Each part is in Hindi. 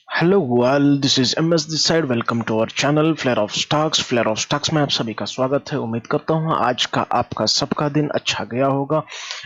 Hello world, this is M S this side. Welcome to our channel flair of stocks. Flair of stocks में आप सभी का स्वागत है। उम्मीद करता हूँ आज का आपका सबका दिन अच्छा गया होगा।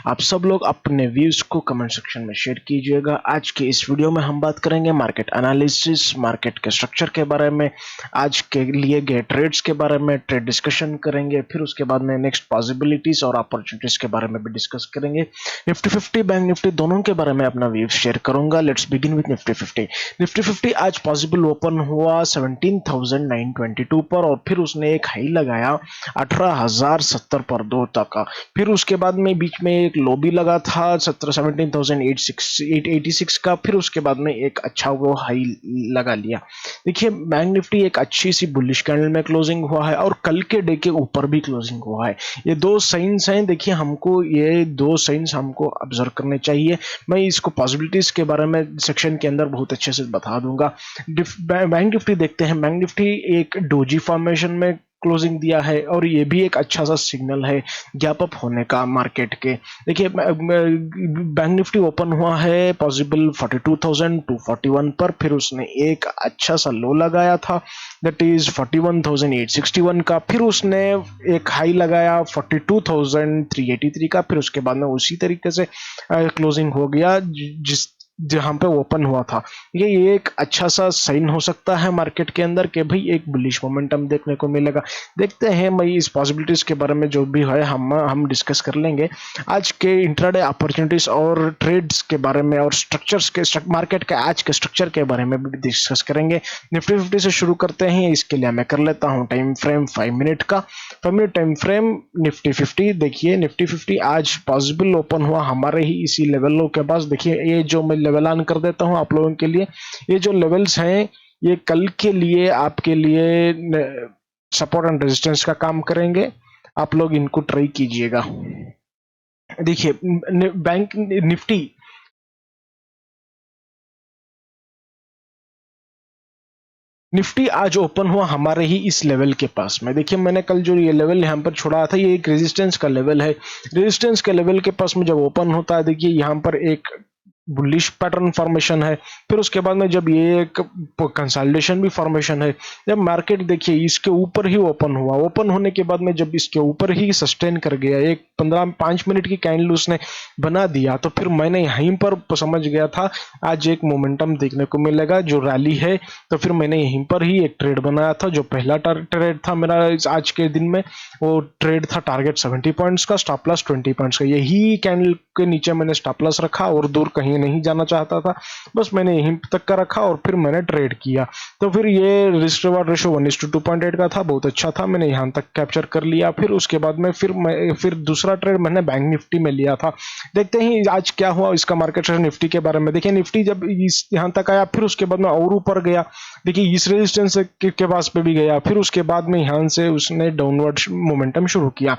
आप सब लोग अपने व्यूज को कमेंट सेक्शन में शेयर कीजिएगा। आज के इस वीडियो में हम बात करेंगे मार्केट एनालिसिस, मार्केट के स्ट्रक्चर के बारे में, आज के लिए गए ट्रेड्स के बारे में ट्रेड डिस्कशन करेंगे। फिर उसके बाद में नेक्स्ट पॉसिबिलिटीज और अपॉर्चुनिटीज के बारे में भी डिस्कस करेंगे। निफ्टी 50 बैंक निफ्टी दोनों के बारे में अपना व्यूज शेयर करूंगा। Let's begin with Nifty 50। Nifty 50 आज पॉसिबल ओपन हुआ 17,922 पर और फिर उसने एक हाई लगाया 18,070 पर 2 तक का। फिर उसके बाद में बीच में एक लो भी लगा था 17,886 का। फिर उसके बाद में एक अच्छा वो हाई लगा लिया। देखिए, बैंक निफ्टी एक अच्छी सी बुलिश कैंडल में क्लोजिंग हुआ है और कल के डे के ऊपर भी क्लोजिंग हुआ है। ये दो साइंस हैं। देखिए, हमको ये दो साइंस हमको ऑब्जर्व करने चाहिए। मैं इसको पॉसिबिलिटीज के बारे में सेक्शन के अंदर बहुत अच्छे से बता दूंगा। बैंक निफ्टी देखते हैं। बैंक निफ्टी एक डोजी फॉर्मेशन में क्लोजिंग दिया है और ये भी एक अच्छा सा सिग्नल है गैप अप होने का मार्केट के। देखिए, बैंक निफ्टी ओपन हुआ है पॉसिबल 42,241 पर। फिर उसने एक अच्छा सा लो लगाया था, दैट इज 41,861 का। फिर उसने एक हाई लगाया 42,383 का। फिर उसके बाद में उसी तरीके से क्लोजिंग हो गया जिस जहां पे ओपन हुआ था। ये एक अच्छा सा साइन हो सकता है मार्केट के अंदर कि भाई एक बुलिश मोमेंटम देखने को मिलेगा। देखते हैं, मैं इस पॉसिबिलिटीज के बारे में जो भी है हम डिस्कस कर लेंगे। आज के इंट्राडे अपॉर्चुनिटीज और ट्रेड्स के बारे में और स्ट्रक्चर्स के मार्केट के आज के स्ट्रक्चर के बारे में भी डिस्कस करेंगे। निफ्टी 50 से शुरू करते हैं। इसके लिए मैं कर लेता हूं टाइम फ्रेम 5 मिनट का। 5 मिनट टाइम फ्रेम निफ्टी 50। देखिए, निफ्टी 50 आज पॉसिबल ओपन हुआ हमारे ही इसी लेवलों के पास। देखिए, ये जो मैं लेवल ऑन कर देता हूं आप लोगों के लिए, ये जो लेवल्स हैं ये कल के लिए आपके लिए सपोर्ट एंड रेजिस्टेंस का काम करेंगे। आप लोग इनको ट्राई कीजिएगा। देखिए, बैंक निफ्टी आज ओपन हुआ हमारे ही इस लेवल के पास में। देखिए, मैंने कल जो ये लेवल यहाँ पर छोड़ा था ये एक रेजिस्टेंस का लेवल है। रेजिस्टेंस के लेवल के पास में जब ओपन होता है, देखिए यहाँ पर एक बुलिश पैटर्न फॉर्मेशन है। फिर उसके बाद में जब ये एक कंसोलिडेशन भी फॉर्मेशन है, जब मार्केट देखिए इसके ऊपर ही ओपन हुआ, ओपन होने के बाद में जब इसके ऊपर ही सस्टेन कर गया, एक 5 मिनट की कैंडल उसने बना दिया, तो फिर मैंने यहीं पर समझ गया था आज एक मोमेंटम देखने को मिलेगा जो रैली है। तो फिर मैंने यहीं पर ही एक ट्रेड बनाया था। जो पहला ट्रेड था मेरा आज के दिन में, वो ट्रेड था टारगेट 70 पॉइंट्स का, स्टॉप लॉस 20 पॉइंट्स का। यही कैंडल के नीचे मैंने स्टॉप लॉस रखा और दूर कहीं नहीं जाना चाहता था, बस मैंने यहीं तक का रखा और फिर मैंने ट्रेड किया। तो फिर ये रिस्क रिवार्ड रेशियो 1:2.8 का था, बहुत अच्छा था, मैंने यहाँ तक कैप्चर कर लिया। फिर उसके बाद में फिर दूसरा ट्रेड मैंने बैंक निफ्टी में लिया था। देखते हैं आज क्या हुआ इसका मार्केट निफ्टी के बारे में। देखिए, निफ्टी जब इस यहाँ तक आया, फिर उसके बाद में और ऊपर गया। देखिए, इस रेजिस्टेंस के पास पे भी गया। फिर उसके बाद में यहाँ से उसने डाउनवर्ड मोमेंटम शुरू किया।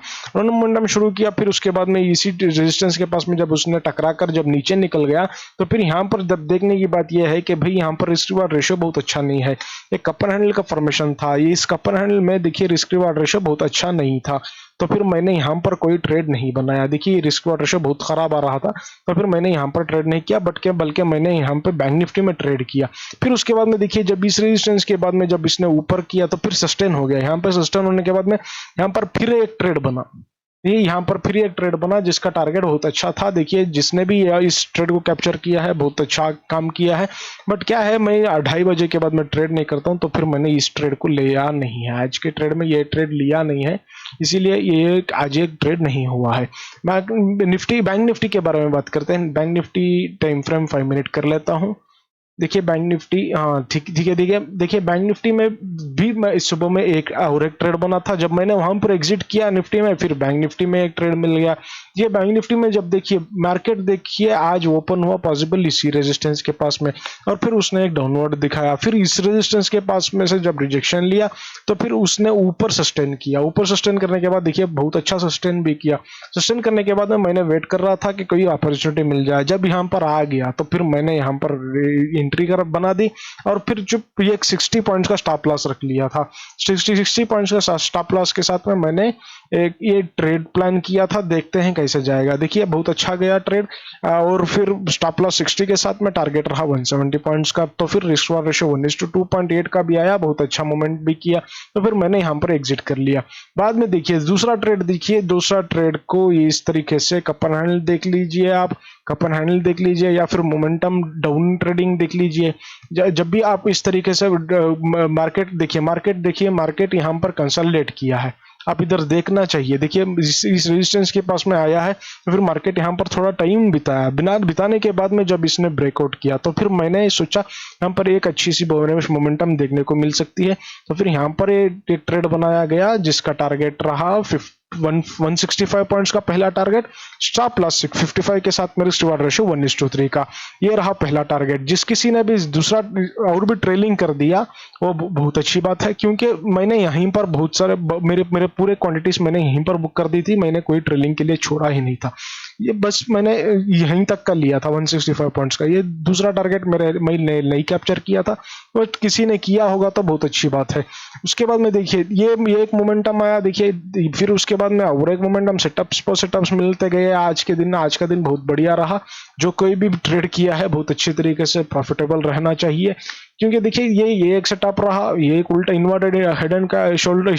फिर उसके बाद में इसी रेजिस्टेंस के पास में जब उसने टकरा कर जब नीचे निकल गया, तो फिर यहाँ पर जब देखने की बात यह है कि भाई यहाँ पर रिस्क रिवार्ड रेशियो बहुत अच्छा नहीं है। एक कपर हैंडल का फॉर्मेशन था, ये इस कपर हैंडल में देखिए रिस्क रिवार्ड रेशियो बहुत अच्छा नहीं था। तो फिर मैंने यहाँ पर कोई ट्रेड नहीं बनाया। देखिए, रिस्क रिवार्ड रेशियो बहुत खराब आ रहा था, तो फिर मैंने यहाँ पर ट्रेड नहीं किया, बल्कि मैंने यहाँ पे बैंक निफ्टी में ट्रेड किया। फिर उसके बाद में देखिए, जब इस रेजिस्टेंस के बाद में जब इसने ऊपर किया तो फिर सस्टेन हो गया। यहाँ पे सस्टेन होने के बाद में यहाँ पर फिर एक ट्रेड बना। ये यहाँ पर फिर एक ट्रेड बना जिसका टारगेट बहुत अच्छा था। देखिए, जिसने भी इस ट्रेड को कैप्चर किया है बहुत अच्छा काम किया है। बट क्या है, मैं 2:30 बजे के बाद मैं ट्रेड नहीं करता हूँ, तो फिर मैंने इस ट्रेड को लिया नहीं है। आज के ट्रेड में ये ट्रेड लिया नहीं है, इसीलिए ये आज एक ट्रेड नहीं हुआ है। बैंक निफ्टी के बारे में बात करते हैं। Bank Nifty time frame 5 minute कर लेता हूँ। देखिए, बैंक निफ्टी, हाँ ठीक है। देखिए, बैंक निफ्टी में भी मैं इस सुबह में एक ट्रेड बना था। जब मैंने वहां पर एग्जिट किया निफ्टी में, फिर बैंक निफ्टी में एक ट्रेड मिल गया। ये बैंक निफ्टी में जब देखिए मार्केट देखिए आज ओपन हुआ पॉसिबल इसी रेजिस्टेंस के पास में, और फिर उसने एक डाउनवर्ड दिखाया। फिर इस रेजिस्टेंस के पास में से जब रिजेक्शन लिया, तो फिर उसने ऊपर सस्टेन किया। ऊपर सस्टेन करने के बाद देखिए बहुत अच्छा सस्टेन भी किया। सस्टेन करने के बाद में मैंने वेट कर रहा था कि कोई अपॉर्चुनिटी मिल जाए। जब यहाँ पर आ गया तो फिर मैंने यहाँ पर एंट्री कर बना दी और फिर जो ये एक 60 पॉइंट्स का स्टॉप लॉस रख लिया था। 60 पॉइंट्स का स्टॉप लॉस के साथ में मैंने एक ये ट्रेड प्लान किया था, देखते हैं कैसे जाएगा। देखिए बहुत अच्छा गया ट्रेड और फिर स्टॉप लॉस 60 के साथ में टारगेट रहा 170 पॉइंट्स का, तो फिर रिस्क रवॉर्ड रेशियो 1:2.8 का भी आया, बहुत अच्छा मोमेंट भी किया, तो फिर मैंने यहाँ पर एग्जिट कर लिया। बाद में देखिए दूसरा ट्रेड, देखिए दूसरा ट्रेड को इस तरीके से कपन हैंडल देख लीजिए आप, कपन हैंडल देख लीजिए या फिर मोमेंटम डाउन ट्रेडिंग देख लीजिए। जब भी आप इस तरीके से मार्केट देखिए मार्केट यहाँ पर कंसोलिडेट किया है, आप इधर देखना चाहिए। देखिए इस रेजिस्टेंस के पास में आया है तो फिर मार्केट यहाँ पर थोड़ा टाइम बिताया, बिताने के बाद में जब इसने ब्रेकआउट किया तो फिर मैंने सोचा यहाँ पर एक अच्छी सी मोमेंटम देखने को मिल सकती है, तो फिर यहाँ पर एक ट्रेड बनाया गया जिसका टारगेट रहा 165 पॉइंट्स का पहला टारगेट, स्टॉप लॉस 55 के साथ में रिस्क रिवॉर्ड रेशियो 1:3 का, ये रहा पहला टारगेट। जिस किसी ने भी दूसरा और भी ट्रेलिंग कर दिया वो बहुत अच्छी बात है, क्योंकि मैंने यहीं पर बहुत सारे मेरे पूरे क्वांटिटीज मैंने यहीं पर बुक कर दी थी, मैंने कोई ट्रेलिंग के लिए छोड़ा ही नहीं था, ये बस मैंने यहीं तक का लिया था 165 पॉइंट्स का। ये दूसरा टारगेट मैं नहीं कैप्चर किया था, बट किसी ने किया होगा तो बहुत अच्छी बात है। उसके बाद में देखिए ये एक मोमेंटम आया, देखिए फिर उसके बाद में और एक मोमेंटम सेटअप्स मिलते गए। आज का दिन बहुत बढ़िया रहा, जो कोई भी ट्रेड किया है बहुत अच्छी तरीके से प्रॉफिटेबल रहना चाहिए, क्योंकि देखिए ये एक सेटअप रहा, ये एक उल्टा इन्वर्टेड हेडन का शोल्डर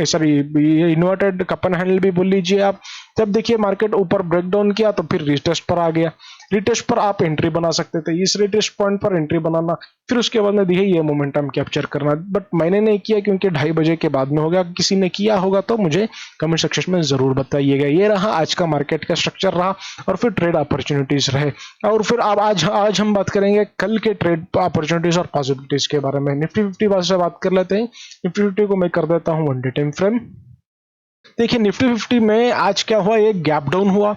सॉरी ये इन्वर्टेड कपन हैंडल भी बोल लीजिए आप। जब देखिए मार्केट ऊपर ब्रेकडाउन किया तो फिर रिटेस्ट पर आ गया, रिटेस्ट पर आप एंट्री बना सकते थे, इस रिटेस्ट पॉइंट पर एंट्री बनाना, फिर उसके बाद में देखिए ये मोमेंटम कैप्चर करना, बट मैंने नहीं किया क्योंकि 2:30 बजे के बाद में हो गया। किसी ने किया होगा तो मुझे कमेंट सेक्शन में जरूर बताइएगा। ये रहा आज का मार्केट का स्ट्रक्चर रहा और फिर ट्रेड अपॉर्चुनिटीज रहे, और फिर अब आज हम बात करेंगे कल के ट्रेड अपॉर्चुनिटीज और पॉसिबिलिटीज के बारे में। निफ्टी 50 से बात कर लेते हैं। निफ्टी 50 को मैं कर देता हूं 1 डे टाइम फ्रेम। देखिए निफ्टी 50 में आज क्या हुआ, एक गैप डाउन हुआ,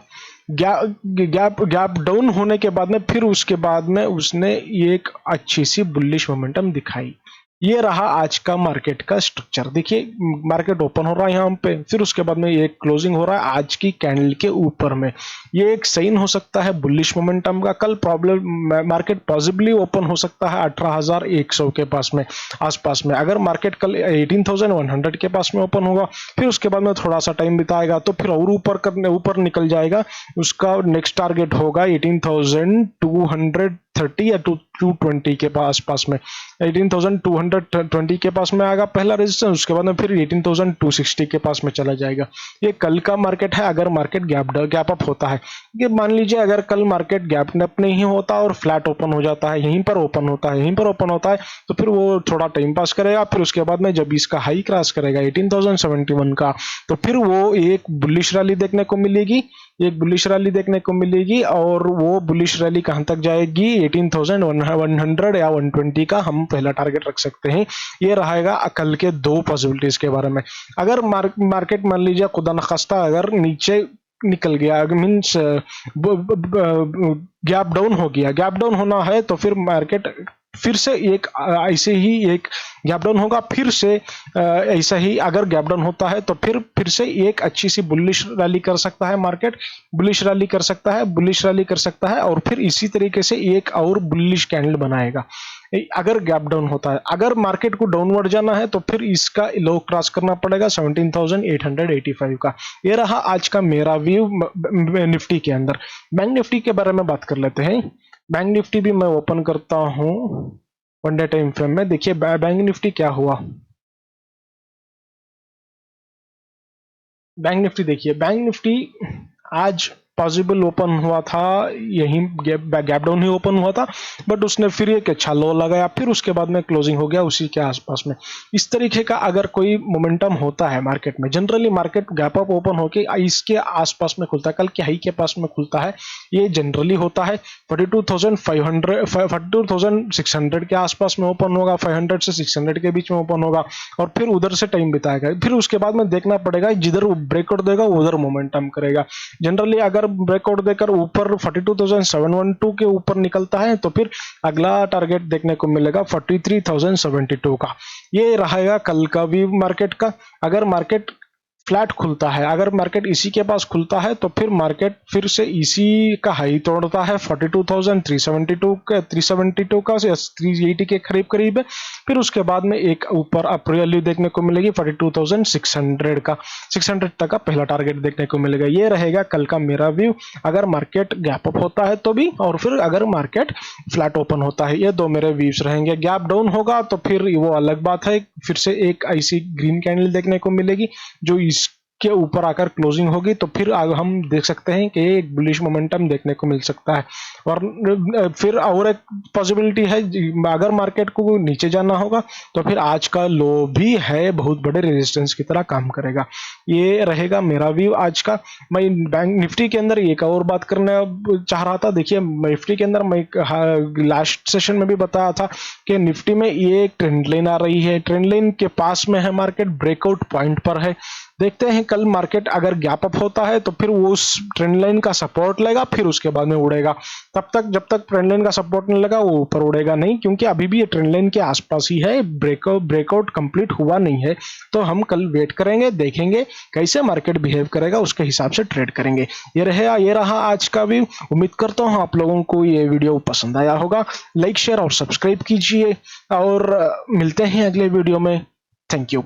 गैप डाउन होने के बाद में फिर उसके बाद में उसने एक अच्छी सी बुलिश मोमेंटम दिखाई। ये रहा आज का मार्केट का स्ट्रक्चर। देखिए मार्केट ओपन हो रहा है यहाँ पे, फिर उसके बाद में ये क्लोजिंग हो रहा है आज की कैंडल के ऊपर में, ये एक साइन हो सकता है बुलिश मोमेंटम का। कल प्रॉब्लम मार्केट पॉसिबली ओपन हो सकता है 18,100 के पास में आसपास में। अगर मार्केट कल 18,100 के पास में ओपन होगा, फिर उसके बाद में थोड़ा सा टाइम बिताएगा तो फिर और ऊपर निकल जाएगा। उसका नेक्स्ट टारगेट होगा 18,230 या 220 के आसपास में, 18,220 के पास में आएगा पहला रेजिस्टेंस, उसके बाद में फिर 18,260 के पास में चला जाएगा। ये कल का मार्केट है। अगर मार्केट गैप अप होता है, ये मान लीजिए अगर कल मार्केट गैप अप नहीं होता और फ्लैट ओपन हो जाता है, यहीं पर ओपन होता है तो फिर वो थोड़ा टाइम पास करेगा, फिर उसके बाद में जब इसका हाई क्रॉस करेगा 18,071 का, तो फिर वो एक बुलिश रैली देखने को मिलेगी, और वो बुलिश रैली कहां तक जाएगी, 18,100 या 120 का हम पहला टारगेट रख सकते हैं। ये रहेगा कल के दो पॉसिबिलिटीज के बारे में। अगर मार्केट मान लीजिए खुदा न खास्ता अगर नीचे निकल गया, मीन्स गैप डाउन हो गया, गैप डाउन होना है तो फिर मार्केट फिर से एक ऐसे ही एक गैप डाउन होगा, फिर से ऐसा ही अगर गैप डाउन होता है तो फिर से एक अच्छी सी बुलिश रैली कर सकता है मार्केट, बुलिश रैली कर सकता है और फिर इसी तरीके से एक और बुलिश कैंडल बनाएगा अगर गैप डाउन होता है। अगर मार्केट को डाउनवर्ड जाना है तो फिर इसका लो क्रॉस करना पड़ेगा 17,885 का। ये रहा आज का मेरा व्यू निफ्टी के अंदर। बैंक निफ्टी के बारे में बात कर लेते हैं। बैंक निफ्टी भी मैं ओपन करता हूं 1 डे टाइम फ्रेम में। देखिए बैंक निफ्टी क्या हुआ, बैंक निफ्टी देखिए, बैंक निफ्टी आज पॉसिबल ओपन हुआ था, यही गैप डाउन ही ओपन हुआ था, बट उसने फिर एक अच्छा लो लगाया, फिर उसके बाद में क्लोजिंग हो गया उसी के आसपास में। इस तरीके का अगर कोई मोमेंटम होता है मार्केट में, generally market gap up open होके इसके आसपास में खुलता है, कल के हाई के पास में खुलता है, ये जनरली होता है 42,600 के आसपास में ओपन होगा, 500 से 600 के बीच में ओपन होगा और फिर उधर से टाइम बिताएगा। फिर उसके बाद में देखना पड़ेगा जिधर ब्रेकआउट देगा उधर मोमेंटम करेगा। जनरली अगर ब्रेकआउट देकर ऊपर 42,712 के ऊपर निकलता है तो फिर अगला टारगेट देखने को मिलेगा 43,072 का। ये रहेगा कल का व्यू मार्केट का। अगर मार्केट फ्लैट खुलता है, अगर मार्केट इसी के पास खुलता है तो फिर मार्केट फिर से इसी का हाई तोड़ता है 42,372 का 372 का 380 के करीब है। फिर उसके बाद में एक ऊपर अप वैल्यू देखने को मिलेगी 42,600 का, 600 तक का पहला टारगेट देखने को मिलेगा। ये रहेगा कल का मेरा व्यू, अगर मार्केट गैप अप होता है तो भी, और फिर अगर मार्केट फ्लैट ओपन होता है, ये दो मेरे व्यूज रहेंगे। गैप डाउन होगा तो फिर वो अलग बात है, फिर से एक ऐसी ग्रीन कैंडल देखने को मिलेगी जो इसके ऊपर आकर क्लोजिंग होगी, तो फिर हम देख सकते हैं कि एक बुलिश मोमेंटम देखने को मिल सकता है। और फिर और एक पॉसिबिलिटी है, अगर मार्केट को नीचे जाना होगा तो फिर आज का लो भी है बहुत बड़े रेजिस्टेंस की तरह काम करेगा। ये रहेगा मेरा व्यू आज का। मैं बैंक निफ्टी के अंदर एक और बात करना चाह रहा था। देखिए निफ्टी के अंदर मैं लास्ट सेशन में भी बताया था कि निफ्टी में ये एक ट्रेंड लाइन आ रही है, ट्रेंड लाइन के पास में है मार्केट, ब्रेकआउट पॉइंट पर है। देखते हैं कल मार्केट अगर गैप अप होता है तो फिर वो उस ट्रेंड लाइन का सपोर्ट लेगा, फिर उसके बाद में उड़ेगा। तब तक जब तक ट्रेंड लाइन का सपोर्ट नहीं लगा वो ऊपर उड़ेगा नहीं, क्योंकि अभी भी ये ट्रेंड लाइन के आसपास ही है, ब्रेकआउट कंप्लीट हुआ नहीं है। तो हम कल वेट करेंगे, देखेंगे कैसे मार्केट बिहेव करेगा, उसके हिसाब से ट्रेड करेंगे। ये रहा आज का व्यू। उम्मीद करता हूँ आप लोगों को ये वीडियो पसंद आया होगा। लाइक शेयर और सब्सक्राइब कीजिए और मिलते हैं अगले वीडियो में। Thank you.